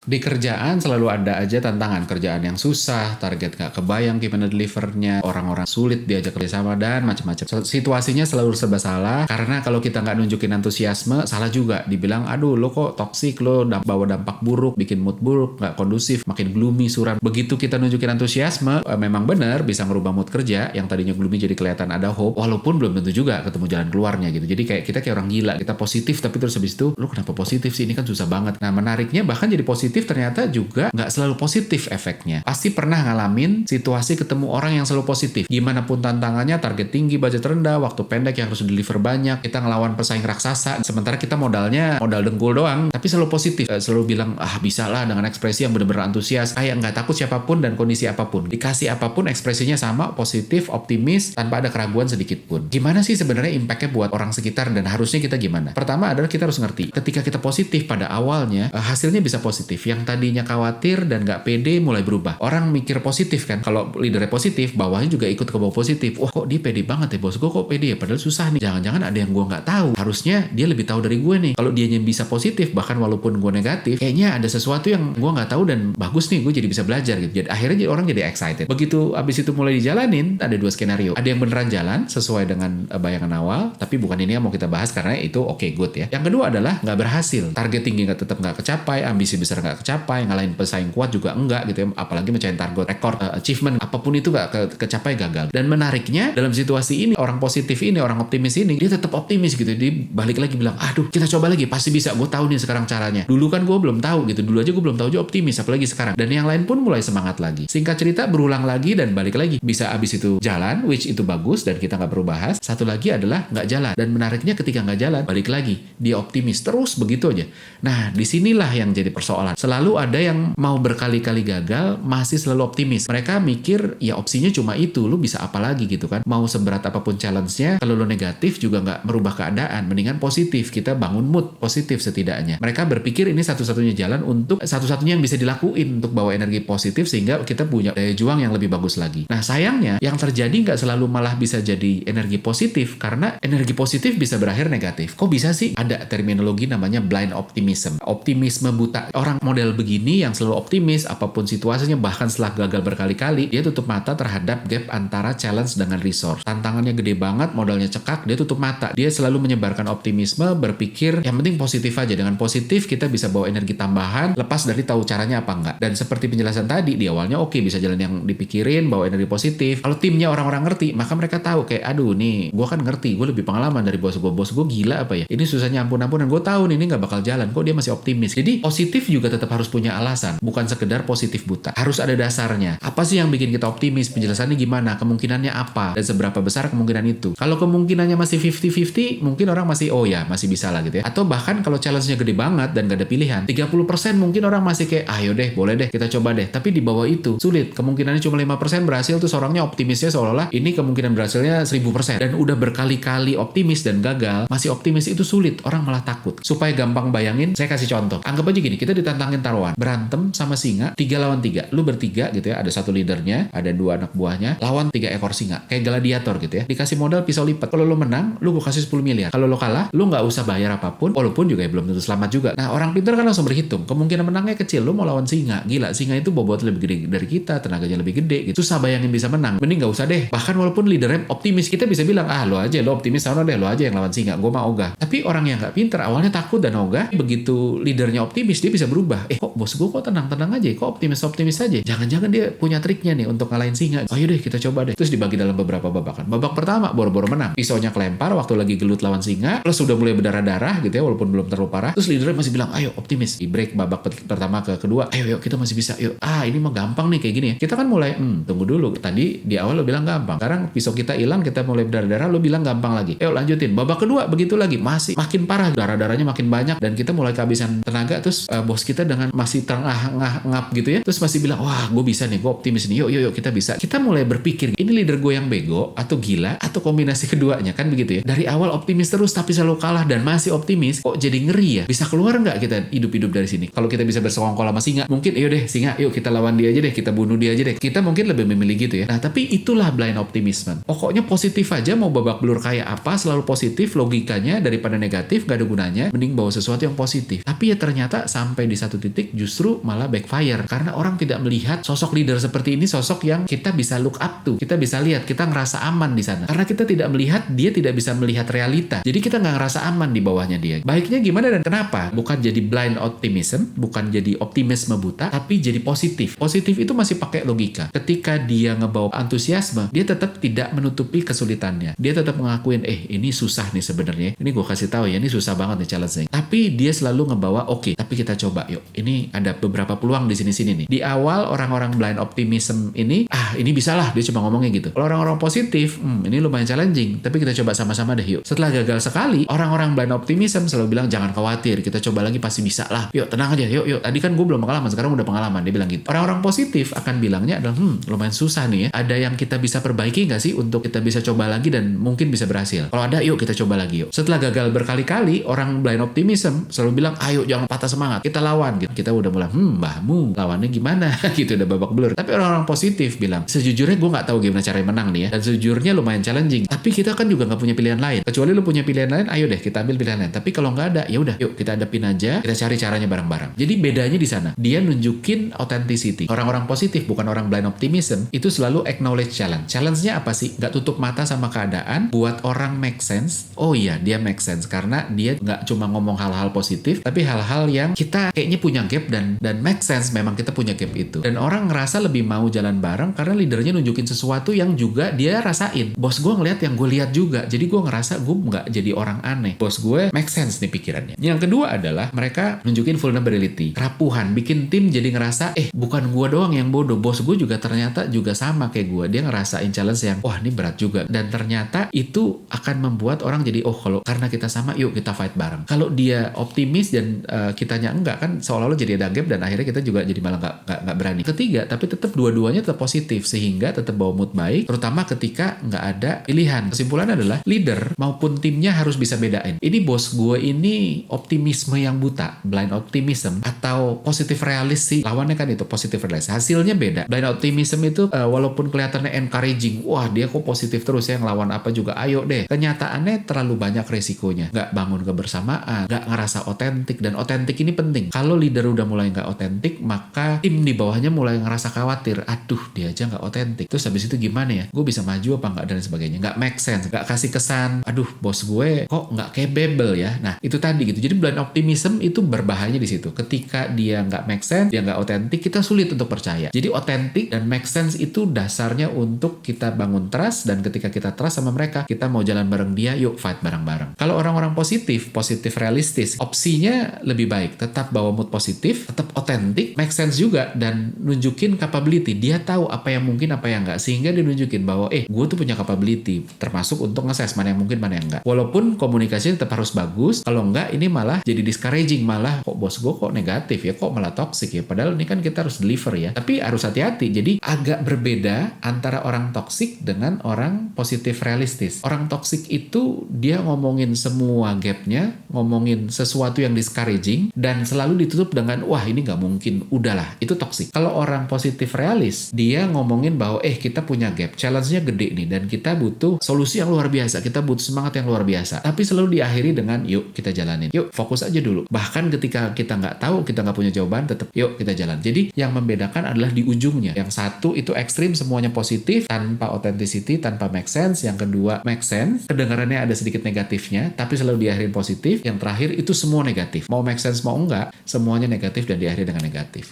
Di kerjaan selalu ada aja tantangan, kerjaan yang susah, target gak kebayang gimana delivernya, orang-orang sulit diajak kerjasama, dan macam-macam. Situasinya selalu serba salah, karena kalau kita nggak nunjukin antusiasme, salah juga. Dibilang, aduh lo kok toksik, lo bawa dampak buruk, bikin mood buruk, nggak kondusif, makin gloomy, suram. Begitu kita nunjukin antusiasme, memang benar bisa ngerubah mood kerja, yang tadinya gloomy jadi kelihatan ada hope, walaupun belum tentu juga ketemu jalan keluarnya gitu. Jadi kita kayak orang gila, kita positif, tapi terus habis itu, lo kenapa positif sih, ini kan susah banget. Nah menariknya bahkan jadi positif ternyata juga nggak selalu positif efeknya. Pasti pernah ngalamin situasi ketemu orang yang selalu positif. Gimana pun tantangannya, target tinggi, budget rendah, waktu pendek yang harus deliver banyak, kita ngelawan pesaing raksasa, sementara kita modal dengkul doang, tapi selalu positif. Selalu bilang, bisa lah dengan ekspresi yang benar-benar antusias, kayak nggak takut siapapun dan kondisi apapun. Dikasih apapun ekspresinya sama, positif, optimis, tanpa ada keraguan sedikit pun. Gimana sih sebenarnya impactnya buat orang sekitar dan harusnya kita gimana? Pertama adalah kita harus ngerti, ketika kita positif pada awalnya, hasilnya bisa positif. Yang tadinya khawatir dan nggak pede mulai berubah. Orang mikir positif kan, kalau leadernya positif, bawahnya juga ikut ke bawah positif. Wah kok dia pede banget ya, bos gue kok pede ya, padahal susah nih. Jangan-jangan ada yang gue nggak tahu. Harusnya dia lebih tahu dari gue nih. Kalau dianya bisa positif, bahkan walaupun gue negatif, kayaknya ada sesuatu yang gue nggak tahu dan bagus nih, gue jadi bisa belajar gitu. Jadi akhirnya orang jadi excited. Begitu abis itu mulai dijalanin, ada dua skenario. Ada yang beneran jalan sesuai dengan bayangan awal, tapi bukan ini yang mau kita bahas karena itu oke, good ya. Yang kedua adalah nggak berhasil. Target tinggi tetap nggak kecapai, ambisi besar nggak kecapai, ngalahin pesaing kuat juga enggak gitu ya, apalagi mencapai target rekor, achievement apapun itu nggak kecapai, gagal. Dan menariknya dalam situasi ini, orang positif ini, orang optimis ini, dia tetap optimis gitu. Dia balik lagi bilang, aduh kita coba lagi, pasti bisa, gue tahu nih sekarang caranya. Dulu kan gue belum tahu gitu, dulu aja gue belum tahu aja optimis, apalagi sekarang. Dan yang lain pun mulai semangat lagi. Singkat cerita, berulang lagi dan balik lagi. Bisa abis itu jalan, which itu bagus dan kita nggak perlu bahas. Satu lagi adalah nggak jalan. Dan menariknya ketika nggak jalan, balik lagi, dia optimis terus begitu aja. Nah disinilah yang jadi persoalan. Selalu ada yang mau berkali-kali gagal masih selalu optimis. Mereka mikir ya opsinya cuma itu, lu bisa apa lagi gitu kan. Mau seberat apapun challenge-nya, kalau lu negatif juga nggak merubah keadaan. Mendingan positif, kita bangun mood positif setidaknya. Mereka berpikir ini satu-satunya jalan untuk satu-satunya yang bisa dilakuin untuk bawa energi positif sehingga kita punya daya juang yang lebih bagus lagi. Nah sayangnya yang terjadi nggak selalu malah bisa jadi energi positif, karena energi positif bisa berakhir negatif. Kok bisa sih? Ada terminologi namanya blind optimism. Optimisme buta. Orang model begini yang selalu optimis apapun situasinya, bahkan setelah gagal berkali-kali, dia tutup mata terhadap gap antara challenge dengan resource. Tantangannya gede banget, modalnya cekak, dia tutup mata. Dia selalu menyebarkan optimisme, berpikir yang penting positif aja. Dengan positif kita bisa bawa energi tambahan, lepas dari tahu caranya apa enggak. Dan seperti penjelasan tadi, di awalnya oke, bisa jalan yang dipikirin, bawa energi positif. Kalau timnya orang-orang ngerti, maka mereka tahu kayak, aduh nih, gue kan ngerti, gue lebih pengalaman dari bos gue. Bos gue gila apa ya? Ini susahnya ampun-ampunan, gue tahu nih, ini nggak bakal jalan. Kok dia masih optimis? Jadi positif juga tetap harus punya alasan, bukan sekedar positif buta. Harus ada dasarnya. Apa sih yang bikin kita optimis? Penjelasannya gimana? Kemungkinannya apa? Dan seberapa besar kemungkinan itu? Kalau kemungkinannya masih 50-50, mungkin orang masih, oh ya, masih bisa lah gitu ya. Atau bahkan kalau challenge-nya gede banget dan gak ada pilihan, 30% mungkin orang masih kayak, ayo deh, boleh deh, kita coba deh. Tapi di bawah itu, sulit. Kemungkinannya cuma 5% berhasil, terus orangnya optimisnya seolah-olah ini kemungkinan berhasilnya 1000%. Dan udah berkali-kali optimis dan gagal, masih optimis itu sulit. Orang malah takut. Supaya gampang bayangin, saya kasih contoh. Anggap aja gini, kita ditantangin taruhan. Berantem sama singa, 3 lawan 3. Lu bertiga gitu ya, ada satu leadernya, ada 2 anak buahnya, lawan 3 ekor singa. Kayak gladiator gitu ya. Dikasih modal pisau lipat. Kalau lu menang, lu gue kasih 10 miliar. Kalau lu kalah, lu nggak usah bayar apapun, walaupun juga belum tentu selamat juga. Nah, orang pintar kan langsung berhitung. Kemungkinan menangnya kecil, lu mau lawan singa. Gila, singa itu bobot lebih gede dari kita, tenaganya lebih gede gitu. Susah bayangin bisa menang. Mending nggak usah deh. Bahkan walaupun leadernya optimis, kita bisa bilang, lo aja, lo optimis, sana deh, lo aja yang lawan singa. Gue mah ogah. Tapi orang yang nggak pintar, awalnya takut dan ogah, begitu leadernya optimis, dia bisa berubah. Kok bos gue kok tenang-tenang aja, kok optimis aja. Jangan-jangan dia punya triknya nih untuk ngalahin singa. Ayo deh kita coba deh. Terus dibagi dalam beberapa babakan. Babak pertama boro-boro menang. Pisaunya kelempar waktu lagi gelut lawan singa. Terus sudah mulai berdarah-darah gitu ya, walaupun belum terlalu parah. Terus leadernya masih bilang, ayo optimis. Di break babak pertama ke kedua. Ayo kita masih bisa. Yuk. Ini mah gampang nih kayak gini ya. Kita kan mulai, tunggu dulu. Tadi di awal lo bilang gampang. Sekarang pisau kita hilang, kita mulai berdarah-darah, lo bilang gampang lagi. Ayo lanjutin. Babak kedua begitu lagi. Masih makin parah. Darah-darahnya makin banyak dan kita mulai kehabisan tenaga. Terus bos kita dengan masih ngap gitu ya. Terus masih bilang, wah gue bisa nih, gue optimis nih, yuk kita bisa. Kita mulai berpikir, ini leader gue yang bego atau gila atau kombinasi keduanya, kan begitu ya. Dari awal optimis terus tapi selalu kalah dan masih optimis, kok jadi ngeri ya. Bisa keluar nggak kita hidup-hidup dari sini? Kalau kita bisa bersekongkol sama singa, mungkin yuk deh singa, yuk kita lawan dia aja deh, kita bunuh dia aja deh. Kita mungkin lebih memilih gitu ya. Nah tapi itulah blind optimism. Pokoknya positif aja, mau babak belur kayak apa, selalu positif logikanya daripada negatif, gak ada gunanya. Mending bawa sesuatu yang positif. Tapi ya ternyata sampai di satu satu titik justru malah backfire. Karena orang tidak melihat sosok leader seperti ini, sosok yang kita bisa look up to. Kita bisa lihat, kita ngerasa aman di sana. Karena kita tidak melihat, dia tidak bisa melihat realita. Jadi kita nggak ngerasa aman di bawahnya dia. Baiknya gimana dan kenapa? Bukan jadi blind optimism, bukan jadi optimisme buta, tapi jadi positif. Positif itu masih pakai logika. Ketika dia ngebawa antusiasme, dia tetap tidak menutupi kesulitannya. Dia tetap mengakuin, ini susah nih sebenarnya. Ini gue kasih tahu ya, ini susah banget nih challenge-nya. Tapi dia selalu ngebawa, oke, tapi kita coba yuk. Ini ada beberapa peluang di sini-sini nih. Di awal orang-orang blind optimism ini, ini bisa lah, dia cuma ngomongnya gitu. Kalau orang-orang positif, ini lumayan challenging, tapi kita coba sama-sama deh yuk. Setelah gagal sekali, orang-orang blind optimism selalu bilang, jangan khawatir, kita coba lagi pasti bisa lah. Yuk, tenang aja, yuk. Tadi kan gue belum pengalaman, sekarang udah pengalaman. Dia bilang gitu. Orang-orang positif akan bilangnya adalah, lumayan susah nih ya. Ada yang kita bisa perbaiki nggak sih untuk kita bisa coba lagi dan mungkin bisa berhasil? Kalau ada, yuk kita coba lagi yuk. Setelah gagal berkali-kali, orang blind optimism selalu bilang, ayo jangan patah semangat, kita lawan gitu. Kita udah mulai, mbahmu lawannya gimana? Gitu udah babak belur. Tapi orang-orang positif bilang, sejujurnya gue nggak tahu gimana cara menang nih ya. Dan sejujurnya lumayan challenging. Tapi kita kan juga nggak punya pilihan lain. Kecuali lu punya pilihan lain, ayo deh kita ambil pilihan lain. Tapi kalau nggak ada, ya udah, yuk kita hadapin aja. Kita cari caranya bareng-bareng. Jadi bedanya di sana. Dia nunjukin authenticity. Orang-orang positif, bukan orang blind optimism, itu selalu acknowledge challenge. Challenge-nya apa sih? Nggak tutup mata sama keadaan. Buat orang make sense. Oh iya, dia make sense karena dia nggak cuma ngomong hal-hal positif, tapi hal-hal yang kita kayaknya punya gap dan make sense. Memang kita punya gap itu. Dan orang ngerasa lebih mau jalan bareng karena leadernya nunjukin sesuatu yang juga dia rasain. Bos gue ngeliat yang gue lihat juga. Jadi gue ngerasa gue nggak jadi orang aneh. Bos gue make sense nih pikirannya. Yang kedua adalah mereka nunjukin vulnerability. Kerapuhan. Bikin tim jadi ngerasa, bukan gue doang yang bodoh. Bos gue juga ternyata juga sama kayak gue. Dia ngerasain challenge yang, wah ini berat juga. Dan ternyata itu akan membuat orang jadi, kalau karena kita sama, yuk kita fight bareng. Kalau dia optimis dan kitanya enggak, kan seolah-olah jadi ada gap dan akhirnya kita juga jadi malah nggak berani. Ketiga, tapi tetap dua-duanya tetap positif sehingga tetap bawa mood baik, terutama ketika nggak ada pilihan. Kesimpulan adalah leader maupun timnya harus bisa bedain. Ini bos gue ini optimisme yang buta, blind optimism, atau positive realist sih. Lawannya kan itu positive realist. Hasilnya beda. Blind optimism itu walaupun kelihatannya encouraging, wah dia kok positif terus ya, ngelawan apa juga, ayo deh. Kenyataannya terlalu banyak resikonya. Nggak bangun kebersamaan, nggak ngerasa otentik, dan otentik ini penting. Kalau leader udah mulai nggak otentik, maka tim di bawahnya mulai ngerasa khawatir. Aduh, dia aja nggak otentik. Terus habis itu gimana ya? Gue bisa maju apa nggak dan sebagainya. Nggak make sense, nggak kasih kesan. Aduh, bos gue kok nggak capable ya. Nah, itu tadi gitu. Jadi blind optimism itu berbahayanya di situ. Ketika dia nggak make sense, dia nggak otentik, kita sulit untuk percaya. Jadi otentik dan make sense itu dasarnya untuk kita bangun trust, dan ketika kita trust sama mereka, kita mau jalan bareng dia, yuk fight bareng-bareng. Kalau orang-orang positif realistis, opsinya lebih baik. Tetap bawa mood positif, tetap otentik, make sense juga, dan nunjukin capability. Dia tahu apa yang mungkin, apa yang enggak, sehingga dia nunjukin bahwa gue tuh punya capability, termasuk untuk nge-assess mana yang mungkin, mana yang enggak. Walaupun komunikasinya tetap harus bagus, kalau enggak ini malah jadi discouraging, malah kok bos gue kok negatif ya, kok malah toxic ya, padahal ini kan kita harus deliver ya. Tapi harus hati-hati. Jadi agak berbeda antara orang toxic dengan orang positif realistis. Orang toxic itu dia ngomongin semua gapnya, ngomongin sesuatu yang discouraging, dan selalu ditutup dengan, wah ini nggak mungkin, udahlah, itu toxic. Kalau orang positif realis, dia ngomongin bahwa kita punya gap, challenge-nya gede nih, dan kita butuh solusi yang luar biasa, kita butuh semangat yang luar biasa. Tapi selalu diakhiri dengan, yuk kita jalanin, yuk fokus aja dulu. Bahkan ketika kita nggak tahu, kita nggak punya jawaban, tetap yuk kita jalan. Jadi yang membedakan adalah di ujungnya. Yang satu itu ekstrim, semuanya positif, tanpa authenticity, tanpa make sense. Yang kedua make sense, kedengarannya ada sedikit negatifnya, tapi selalu diakhirin positif. Yang terakhir itu semua negatif. Mau make sense mau enggak, semuanya negatif dan diakhiri dengan negatif.